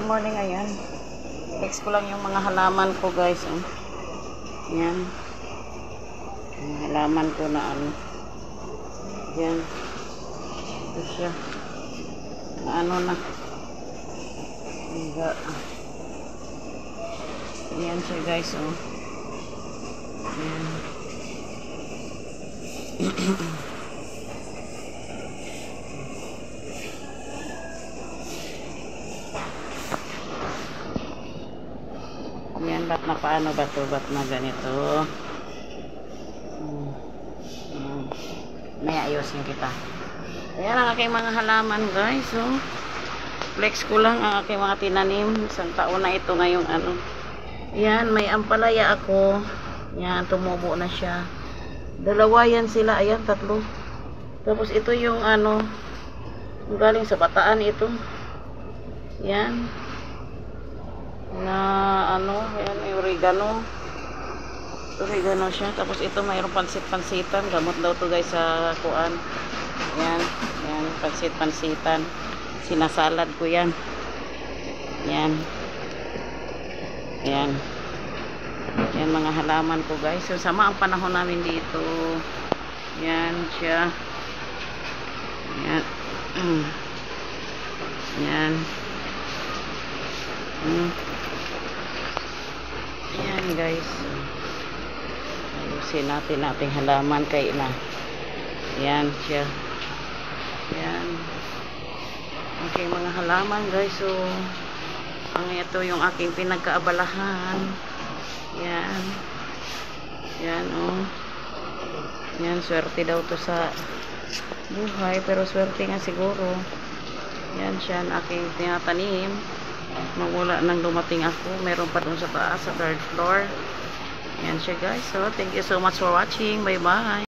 Good morning, ayan. Fix ko lang yung mga halaman ko, guys. Oh. Ayan. Yung halaman ko na ano. Ayan. Ito siya. Na ano na. Ayan siya, guys. Oh. Ayan. Yan, ba't na paano ba to? Ba't na ganito? May ayusin kita. Ayan ang aking mga halaman, guys. Oh. Flex ko lang ang aking mga tinanim. Isang taon na ito ngayong ano. Ayan, may ampalaya ako. Ayan, tumubo na siya. Dalawa yan sila. Ayan, tatlo. Tapos ito yung ano, galing sa bataan ito. Ayan. Na ano, ayan, may oregano siya. Tapos ito mayroong pansit-pansitan, gamot daw to, guys, sa kuan. Ayan, ayan, pansit-pansitan, sinasalad ko yan. Ayan, ayan, ayan mga halaman ko, guys. So sama ang panahon namin dito. Ayan siya. Ayan. Ayan. Ayan, guys. Ayusin natin ating halaman kay na. Ayan siya. Ayan. Okay, mga halaman, guys. So, ang ito yung aking pinagkaabalahan. Ayan. Ayan, oh. Ayan, swerte daw to sa buhay. Pero swerte nga siguro. Ayan siya ang aking tinatanim. Magmula nang dumating ako, meron pa dun sa taas, sa third floor. Ayan siya, guys. So, thank you so much for watching. Bye bye.